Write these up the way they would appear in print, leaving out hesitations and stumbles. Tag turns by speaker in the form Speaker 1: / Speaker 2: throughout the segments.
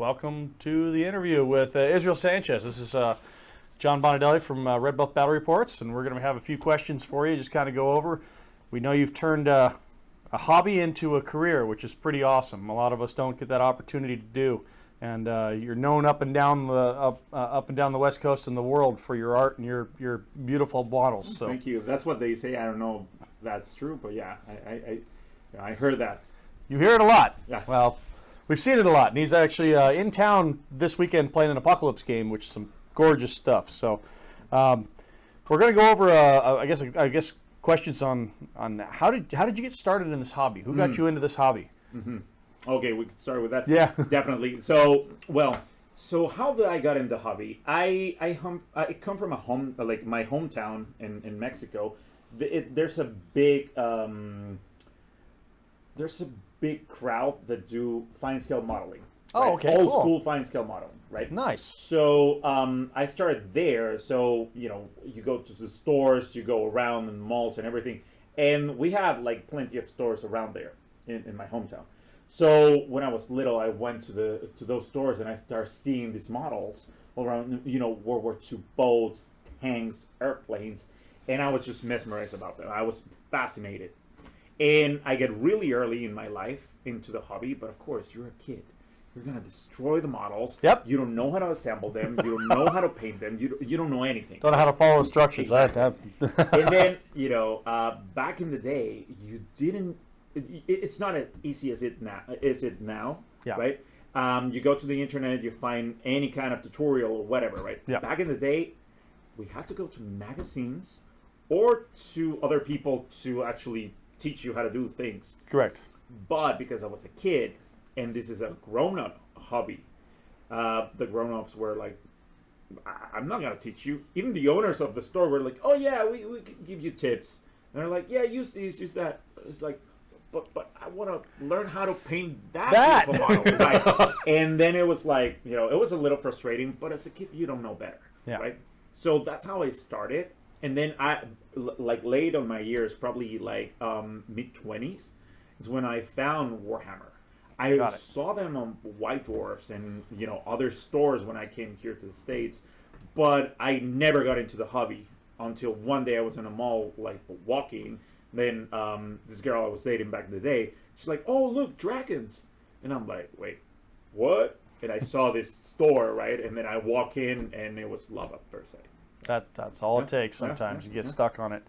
Speaker 1: welcome to the interview with Israel Sanchez. This is John Bontadelli from Red Buff Battle Reports, and we're going to have a few questions for you, just kind of go over. We know you've turned a hobby into a career, which is pretty awesome. A lot of us don't get that opportunity to do, and you're known up and down the West Coast and the world for your art and your beautiful models. So
Speaker 2: thank you. That's what they say. I don't know if that's true, but yeah, I heard that.
Speaker 1: You hear it a lot.
Speaker 2: Yeah.
Speaker 1: Well, we've seen it a lot, and he's actually in town this weekend playing an Apocalypse game, which is some gorgeous stuff. So we're going to go over, I guess, questions on how did you get started in this hobby? Who got you into this hobby?
Speaker 2: Mm-hmm. Okay, we could start with that.
Speaker 1: Yeah,
Speaker 2: definitely. So how did I got into hobby? I come from my hometown in Mexico. There's a big crowd that do fine scale modeling.
Speaker 1: Oh,
Speaker 2: right?
Speaker 1: okay,
Speaker 2: Old
Speaker 1: cool.
Speaker 2: school fine scale modeling, right?
Speaker 1: Nice.
Speaker 2: So I started there. So you go to the stores, you go around in malls and everything, and we have like plenty of stores around there in my hometown. So when I was little, I went to those stores and I started seeing these models all around, World War II boats, tanks, airplanes, and I was just mesmerized about them. I was fascinated. And I get really early in my life into the hobby, but of course, you're a kid. You're going to destroy the models.
Speaker 1: Yep.
Speaker 2: You don't know how to assemble them. You don't know how to paint them. You don't know anything.
Speaker 1: Don't know how to follow instructions.
Speaker 2: Exactly. And then, back in the day, you didn't... It's not as easy as it now,
Speaker 1: Yeah.
Speaker 2: right? You go to the internet, you find any kind of tutorial or whatever, right?
Speaker 1: Yeah.
Speaker 2: Back in the day, we had to go to magazines or to other people to actually teach you how to do things.
Speaker 1: Correct.
Speaker 2: But because I was a kid, and this is a grown-up hobby, the grown-ups were like, I'm not going to teach you. Even the owners of the store were like, oh yeah, we can give you tips. And they're like, yeah, use these, use that. It's like, but I want to learn how to paint that beautiful model, right? And then it was like, it was a little frustrating, but as a kid, you don't know better,
Speaker 1: Yeah.
Speaker 2: right? So that's how I started. And then late on my years, probably mid-20s, is when I found Warhammer. I saw them on White Dwarfs and, other stores when I came here to the States, but I never got into the hobby until one day I was in a mall, walking. Then this girl I was dating back in the day, she's like, oh, look, dragons. And I'm like, wait, what? And I saw this store, right? And then I walk in, and it was love at first sight.
Speaker 1: That's all it takes sometimes. You get stuck on it.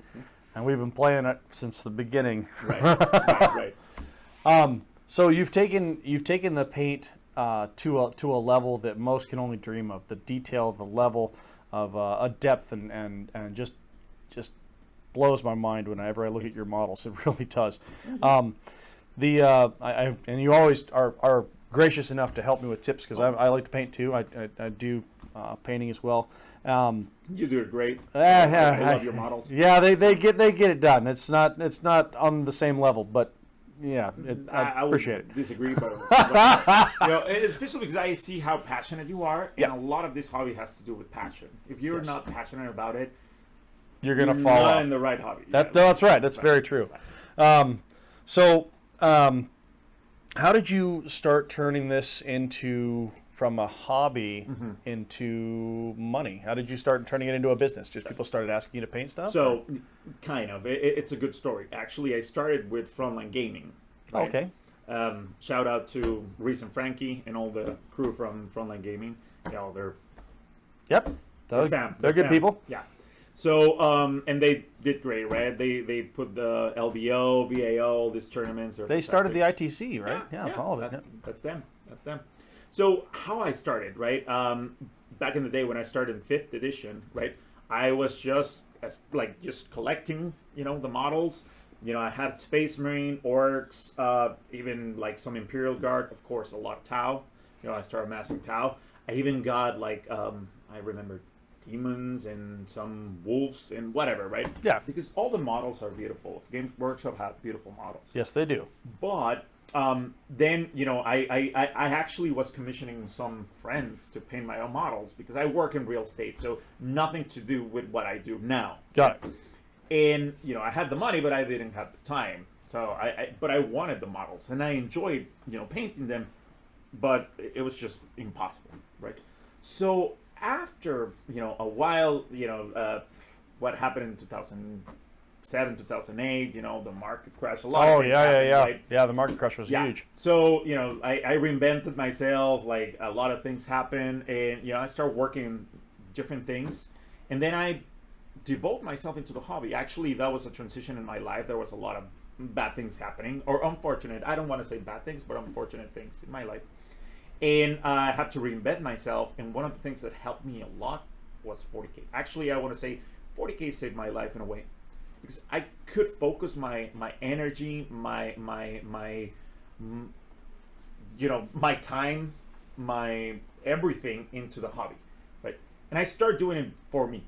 Speaker 1: And we've been playing it since the beginning.
Speaker 2: Right.
Speaker 1: So you've taken the paint to a level that most can only dream of. The detail, the level of a depth, and just blows my mind whenever I look at your models. It really does. And you always are gracious enough to help me with tips because I like to paint too. I do painting as well.
Speaker 2: You do it great.
Speaker 1: I
Speaker 2: love your models.
Speaker 1: Yeah, they get it done. It's not on the same level, but yeah, I appreciate it.
Speaker 2: Disagree, but especially because I see how passionate you are, and a lot of this hobby has to do with passion. If you're not passionate about it,
Speaker 1: you're gonna fall
Speaker 2: not
Speaker 1: off.
Speaker 2: in the right hobby.
Speaker 1: That's right. That's very true.
Speaker 2: Right.
Speaker 1: How did you start turning this from a hobby into money? How did you start turning it into a business? Just people started asking you to paint stuff?
Speaker 2: So, kind of. It's a good story. Actually, I started with Frontline Gaming. Right?
Speaker 1: Okay.
Speaker 2: Shout out to Reese and Frankie and all the crew from Frontline Gaming. They're
Speaker 1: good people.
Speaker 2: Yeah. So, and they did great, right? They put the LBO, BAO, all these tournaments.
Speaker 1: They started the ITC, right?
Speaker 2: Yeah,
Speaker 1: all of it.
Speaker 2: That's them. So how I started, right? Back in the day when I started in 5th edition, right? I was just collecting, the models. I had Space Marine, Orcs, even some Imperial Guard, of course, a lot of Tau. I started amassing Tau. I even got I remember demons and some wolves and whatever, right?
Speaker 1: Yeah.
Speaker 2: Because all the models are beautiful. Games Workshop have beautiful models.
Speaker 1: Yes, they do.
Speaker 2: But then, I actually was commissioning some friends to paint my own models because I work in real estate, so nothing to do with what I do now.
Speaker 1: Got it.
Speaker 2: And, I had the money, but I didn't have the time. So but I wanted the models, and I enjoyed, painting them. but it was just impossible, right? So after a while, what happened in 2007, 2008, the market crash. A lot of things happened, right?
Speaker 1: Yeah, the market crash was huge.
Speaker 2: So I reinvented myself. Like a lot of things happened, and I started working different things, and then I devote myself into the hobby. Actually, that was a transition in my life. There was a lot of bad things happening, or unfortunate. I don't want to say bad things, but unfortunate things in my life. And I had to reinvent myself. And one of the things that helped me a lot was 40K. Actually, I want to say 40K saved my life in a way, because I could focus my energy, my time, my everything into the hobby, right? And I start doing it for me,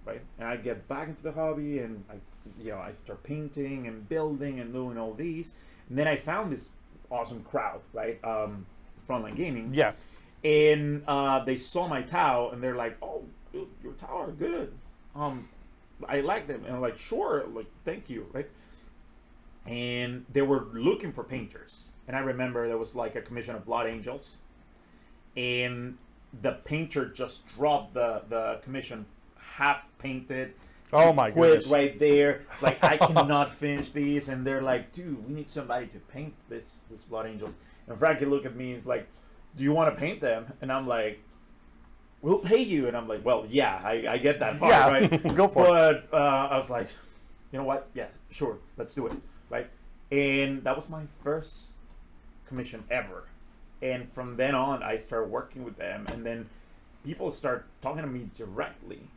Speaker 2: right? And I get back into the hobby, and I start painting and building and doing all these. And then I found this awesome crowd, right? Frontline Gaming.
Speaker 1: Yeah.
Speaker 2: And they saw my Tau, and they're like, "Oh, dude, your Tau are good. I like them." And I'm like, "Sure, like, thank you," right? And they were looking for painters. And I remember there was like a commission of Blood Angels, and the painter just dropped the commission half painted.
Speaker 1: Oh my goodness!
Speaker 2: Right there, like, I cannot finish these, and they're like, "Dude, we need somebody to paint this Blood Angels." And Frankie looked at me and he's like, "Do you want to paint them?" And I'm like, "We'll pay you." And I'm like, "Well, yeah, I get that part, right?"
Speaker 1: Go for it.
Speaker 2: But I was like, "You know what? Yeah, sure, let's do it," right? And that was my first commission ever. And from then on, I started working with them, and then people start talking to me directly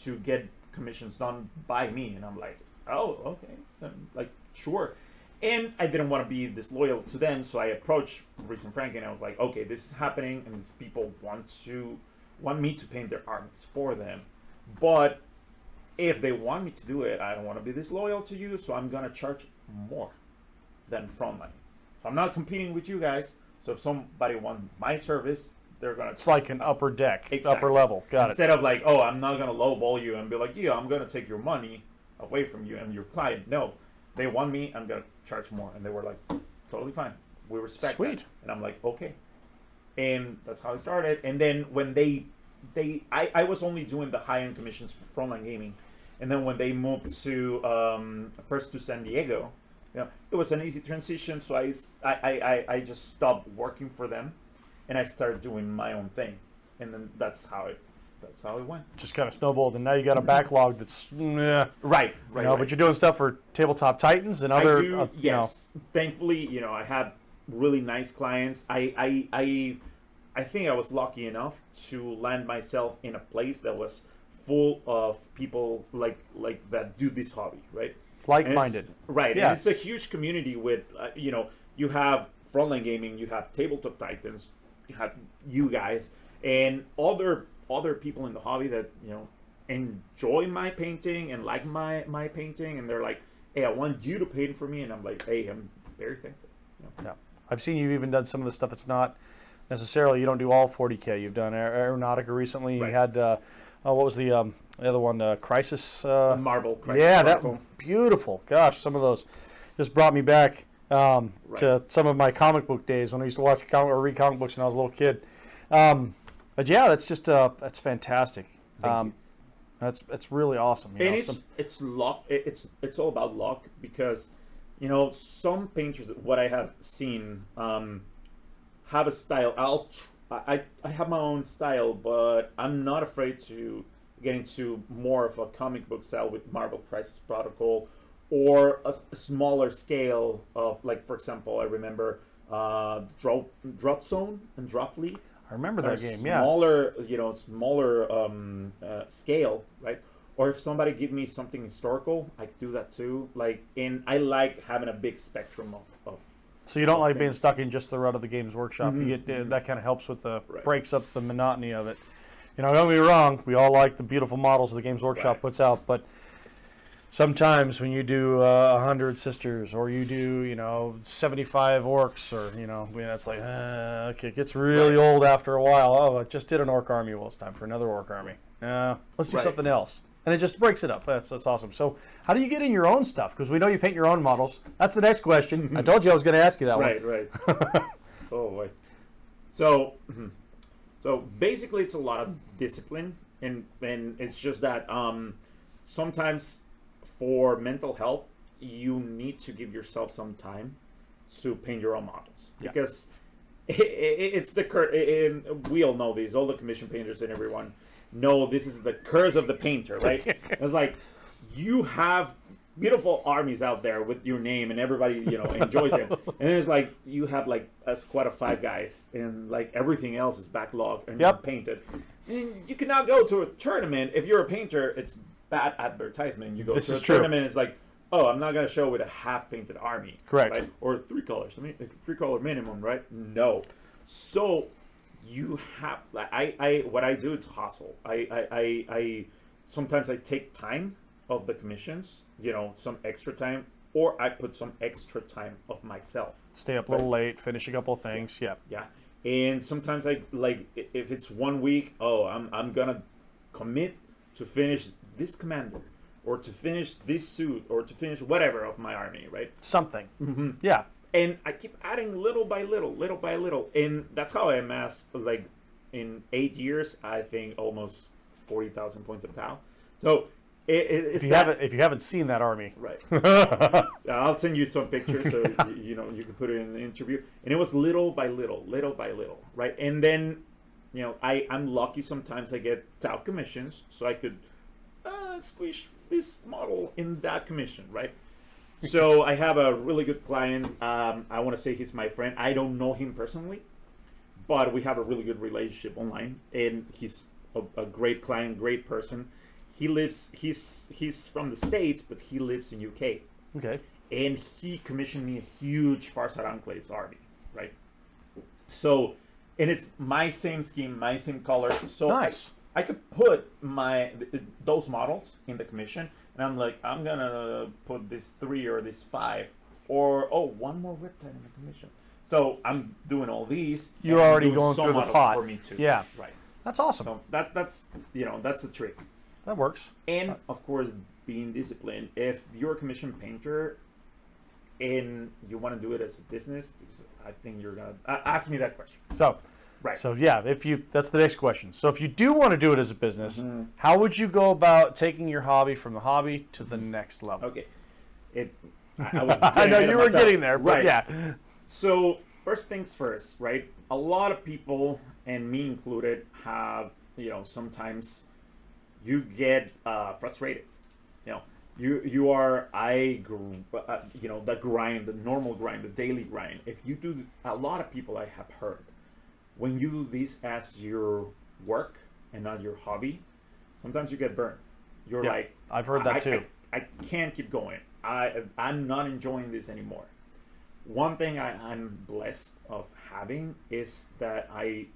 Speaker 2: to get commissions done by me, and I'm like, "Oh, okay, then, like, sure." And I didn't want to be disloyal to them, so I approached Reese and Frankie, and I was like, "Okay, this is happening, and these people want me to paint their armies for them, but if they want me to do it, I don't want to be disloyal to you, so I'm gonna charge more than Frontline. So I'm not competing with you guys. So if somebody wants my service, they're gonna."
Speaker 1: It's like an upper deck,
Speaker 2: Exactly.
Speaker 1: upper level. Got
Speaker 2: Instead of like, "Oh, I'm not gonna lowball you and be like, yeah, I'm gonna take your money away from you and your client." No, they want me, I'm gonna charge more. And they were like, "Totally fine. We respect
Speaker 1: Sweet.
Speaker 2: that." And I'm like, "Okay." And that's how I started. And then when I was only doing the high-end commissions for Frontline Gaming. And then when they moved to first to San Diego, it was an easy transition. So I just stopped working for them, and I started doing my own thing. And then that's how it went.
Speaker 1: Just kind of snowballed, and now you got a backlog that's
Speaker 2: Right.
Speaker 1: But you're doing stuff for Tabletop Titans and other.
Speaker 2: I do, yes. Thankfully, I had really nice clients. I think I was lucky enough to land myself in a place that was full of people like that do this hobby, right?
Speaker 1: Like-minded.
Speaker 2: Right.
Speaker 1: Yeah.
Speaker 2: And it's a huge community with, you have Frontline Gaming, you have Tabletop Titans, you have you guys, and other people in the hobby that, enjoy my painting and like my painting, and they're like, "Hey, I want you to paint for me." And I'm like, "Hey, I'm very thankful."
Speaker 1: Yeah. I've seen you've even done some of the stuff that's not necessarily, you don't do all 40K. You've done Aeronautica recently.
Speaker 2: Right.
Speaker 1: You had, what was the other one? Crisis?
Speaker 2: Marble. Crisis
Speaker 1: yeah,
Speaker 2: Protocol.
Speaker 1: that beautiful. Gosh, some of those just brought me back to some of my comic book days when I used to watch or read comic books when I was a little kid. But yeah, that's just that's fantastic.
Speaker 2: Thank you.
Speaker 1: That's really awesome.
Speaker 2: And it's luck. It's all about luck, because some painters, what I have seen, have a style. I have my own style, but I'm not afraid to get into more of a comic book style with Marvel Crisis Protocol, or a smaller scale of, like, for example, I remember Drop Zone and Drop Fleet.
Speaker 1: I remember that game. Yeah.
Speaker 2: Smaller scale, right? Or if somebody give me something historical, I could do that too. Like, and I like having a big spectrum of
Speaker 1: So you don't like being
Speaker 2: things.
Speaker 1: stuck in just the rut of the Games Workshop.
Speaker 2: Mhm,
Speaker 1: You get that kind of helps with the
Speaker 2: Right.
Speaker 1: breaks up the monotony of it. Don't get me wrong. We all like the beautiful models the Games Workshop
Speaker 2: Right.
Speaker 1: puts out, but sometimes when you do 100 sisters, or you do 75 orcs, or that's like okay, it gets really
Speaker 2: Right.
Speaker 1: old after a while. Oh, I just did an orc army. Well, it's time for another orc army. Let's do
Speaker 2: Right.
Speaker 1: something else. And it just breaks it up. That's awesome. So how do you get in your own stuff? Because we know you paint your own models. That's the next question. I told you I was going to ask you that one.
Speaker 2: Right. Oh boy. So, so basically, it's a lot of discipline, and it's just that sometimes for mental health, you need to give yourself some time to paint your own models because it's the we all know these, all the commission painters and everyone know this is the curse of the painter, right? It's like you have beautiful armies out there with your name and everybody enjoys it, and it's like you have like a squad of 5 guys and like everything else is backlogged and painted, and you cannot go to a tournament. If you're a painter, it's bad advertisement. You go to a tournament, it's like, oh, I'm not gonna show with a half painted army,
Speaker 1: correct,
Speaker 2: right? Or 3 colors. I mean, 3 color minimum, right? No. So you have I what I do, it's hustle. I sometimes I take time of the commissions, some extra time, or I put some extra time of myself.
Speaker 1: Stay up a little late, finish a couple of things. Yeah.
Speaker 2: And sometimes I like, if it's 1 week, I'm gonna commit to finish this commander, or to finish this suit, or to finish whatever of my army, right?
Speaker 1: Something.
Speaker 2: Mm-hmm.
Speaker 1: Yeah.
Speaker 2: And I keep adding little by little, and that's how I amassed, like, in 8 years, I think almost 40,000 points of Tau. So it's
Speaker 1: if you haven't seen that army,
Speaker 2: right? I'll send you some pictures so you can put it in the interview. And it was little by little, right? And then I'm lucky sometimes I get Tau commissions, so I could squeeze this model in that commission, right? So I have a really good client. I want to say he's my friend. I don't know him personally, but we have a really good relationship online, and he's a great client, great person. He's from the States, but he lives in UK.
Speaker 1: Okay.
Speaker 2: And he commissioned me a huge Farsad Enclaves army, right? So, and it's my same scheme, my same color. So
Speaker 1: nice.
Speaker 2: I could put those models in the commission, and I'm like, I'm gonna put this 3 or this 5, or one more Riptide in the commission. So I'm doing all these.
Speaker 1: You're already going through the pot
Speaker 2: for me too.
Speaker 1: Yeah,
Speaker 2: right.
Speaker 1: That's awesome.
Speaker 2: So that's that's the trick.
Speaker 1: That works.
Speaker 2: And of course, being disciplined. If you're a commission painter and you want to do it as a business, because I think you're gonna ask me that question. So
Speaker 1: yeah, that's the next question. So if you do want to do it as a business, how would you go about taking your hobby from the hobby to the next level?
Speaker 2: Okay, I was
Speaker 1: I know you were getting there, but yeah.
Speaker 2: So first things first, right? A lot of people, and me included, have sometimes you get frustrated. You are the grind, the normal grind, the daily grind. If you do, a lot of people I have heard, when you do this as your work and not your hobby, sometimes you get burned. You're like,
Speaker 1: I've heard that too.
Speaker 2: I can't keep going. I'm not enjoying this anymore. One thing I'm blessed of having is that I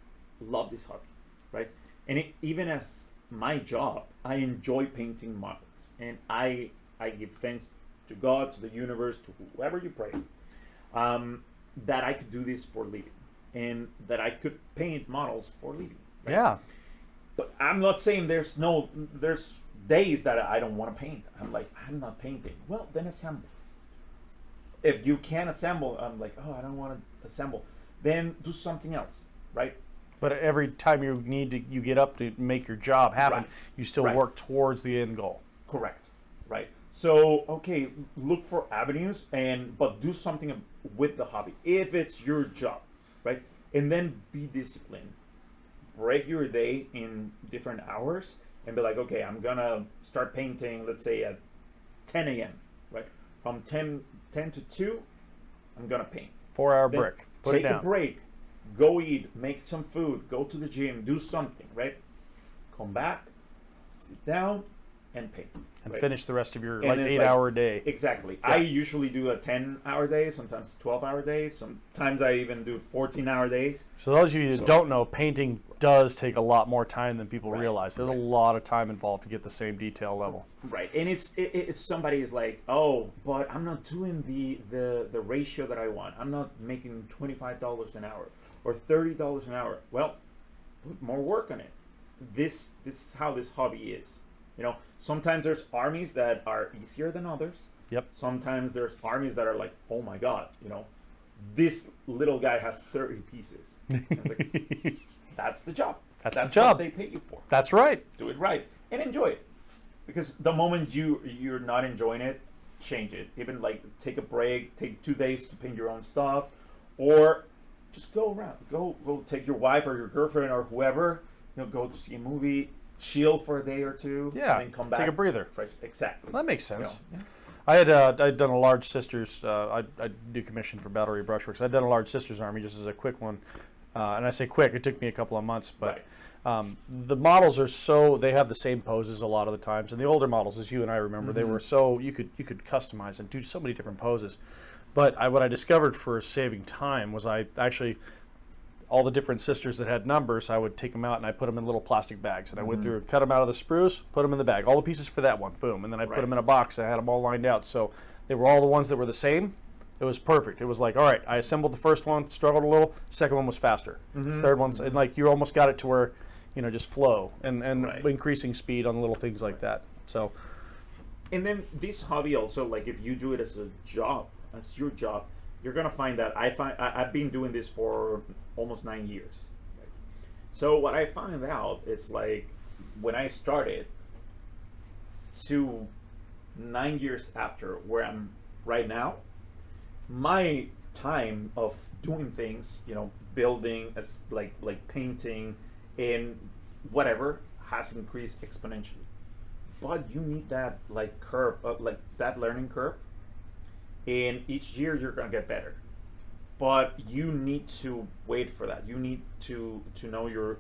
Speaker 2: love this hobby, right? And even as my job, I enjoy painting models, and I give thanks to God, to the universe, to whoever you pray, that I could do this for living, and that I could paint models for living. Right?
Speaker 1: Yeah.
Speaker 2: But I'm not saying there's days that I don't want to paint. I'm like, I'm not painting. Well, then assemble. If you can't assemble, I'm like, I don't want to assemble. Then do something else, right?
Speaker 1: But every time you get up to make your job happen, you still work towards the end goal.
Speaker 2: Correct. Right. So, okay, look for avenues, but do something with the hobby if it's your job, right? And then be disciplined. Break your day in different hours and be like, okay, I'm gonna start painting, let's say at 10 a.m. Right? From 10 to 2, I'm gonna paint.
Speaker 1: 4-hour break.
Speaker 2: Take a break. Go eat, make some food, go to the gym, do something, right? Come back, sit down, and paint.
Speaker 1: And finish the rest of your 8-hour day.
Speaker 2: Exactly. Yeah. I usually do a 10-hour day, sometimes 12-hour days. Sometimes I even do 14-hour days.
Speaker 1: So those of you that don't know, painting does take a lot more time than people realize. There's a lot of time involved to get the same detail level.
Speaker 2: Right. And it's somebody is like, oh, but I'm not doing the ratio that I want. I'm not making $25 an hour or $30 an hour. Well, put more work on it. This is how this hobby is. Sometimes there's armies that are easier than others.
Speaker 1: Yep.
Speaker 2: Sometimes there's armies that are like, oh my God, this little guy has 30 pieces. It's like, that's the job.
Speaker 1: That's the job.
Speaker 2: What they pay you for.
Speaker 1: That's right.
Speaker 2: Do it right and enjoy it. Because the moment you're not enjoying it, change it. Even like take a break, take 2 days to paint your own stuff, or just go around. Go take your wife or your girlfriend or whoever. Go to see a movie, chill for a day or two.
Speaker 1: Yeah.
Speaker 2: And then come back.
Speaker 1: Take a breather.
Speaker 2: Fresh. Exactly.
Speaker 1: That makes sense.
Speaker 2: Yeah.
Speaker 1: I'd done a large sisters. I do commission for Battery Brushworks. I'd done a large sisters army just as a quick one, and I say quick. It took me a couple of months, but.
Speaker 2: Right.
Speaker 1: The models are they have the same poses a lot of the times, and the older models, as you and I remember, they were you could customize and do so many different poses. But what I discovered for saving time was I actually, all the different sisters that had numbers, I would take them out and I put them in little plastic bags, and I went through and cut them out of the sprues, put them in the bag, all the pieces for that one, boom, and then I put them in a box. I had them all lined out, so they were all the ones that were the same. It was perfect. It was like, all right, I assembled the first one, struggled a little, second one was faster. This third one's, and like you almost got it to where, just flow and increasing speed on little things like that. So,
Speaker 2: and then this hobby also, like if you do it as a job, as your job, you're gonna find that I've been doing this for almost 9 years. So what I find out is like when I started to 9 years after where I'm right now, my time of doing things, building as like painting and whatever has increased exponentially. But you need that like curve, like that learning curve, and each year you're gonna get better. But you need to wait for that. You need to know you're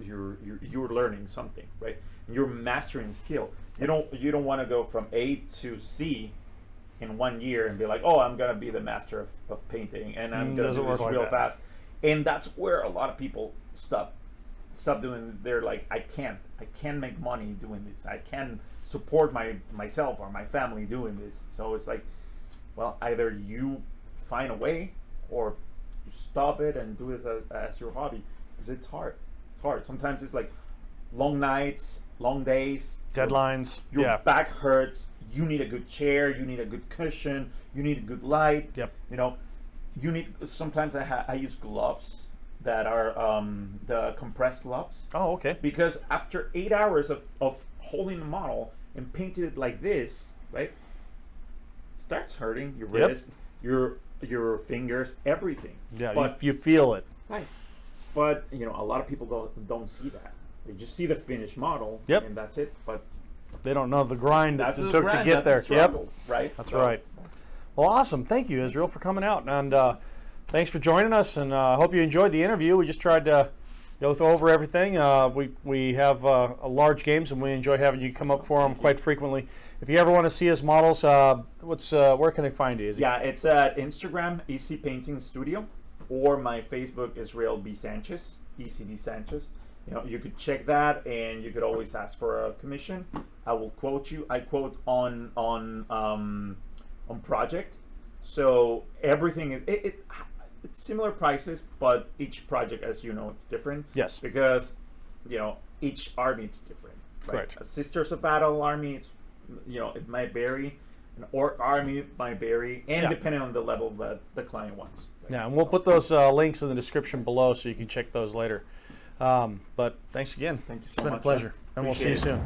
Speaker 2: learning something, right? You're mastering skill. You don't want to go from A to C in 1 year and be like, oh, I'm gonna be the master of painting and I'm gonna do this real fast. And that's where a lot of people stop doing. They're like, I can't make money doing this. I can't support myself or my family doing this. So it's like, well, either you find a way or you stop it and do it as your hobby, because it's hard. Sometimes it's like long nights, long days,
Speaker 1: deadlines,
Speaker 2: your back hurts, you need a good chair, you need a good cushion, you need a good light.
Speaker 1: Yep.
Speaker 2: You need, sometimes I use gloves that are the compressed gloves.
Speaker 1: Oh, okay.
Speaker 2: Because after 8 hours of holding the model and painting it like this, right, it starts hurting your wrist, your fingers, everything.
Speaker 1: Yeah,
Speaker 2: but
Speaker 1: you feel it.
Speaker 2: Right. But a lot of people don't see that. They just see the finished model, and that's it. But
Speaker 1: they don't know the grind that it took to get
Speaker 2: there. Struggle, right?
Speaker 1: That's right. Well, awesome. Thank you, Israel, for coming out, and thanks for joining us. And I hope you enjoyed the interview. We just tried to go over everything. We have a large games, and we enjoy having you come up for them quite frequently. If you ever want to see his models, where can they find you?
Speaker 2: Yeah, it's at Instagram, Izzy Painting Studio, or my Facebook, Israel B. Sanchez, ECB Sanchez. You could check that, and you could always ask for a commission. I will quote you. I quote on project, so everything it's similar prices, but each project, as you know, it's different.
Speaker 1: Yes.
Speaker 2: Because each army is different. Right?
Speaker 1: Correct.
Speaker 2: A Sisters of Battle army, it's, it might vary. An Orc army might vary, and depending on the level that the client wants. Right?
Speaker 1: Yeah, and we'll put those links in the description below so you can check those later. But thanks again.
Speaker 2: Thank you so much.
Speaker 1: It's been a pleasure, and we'll see you soon.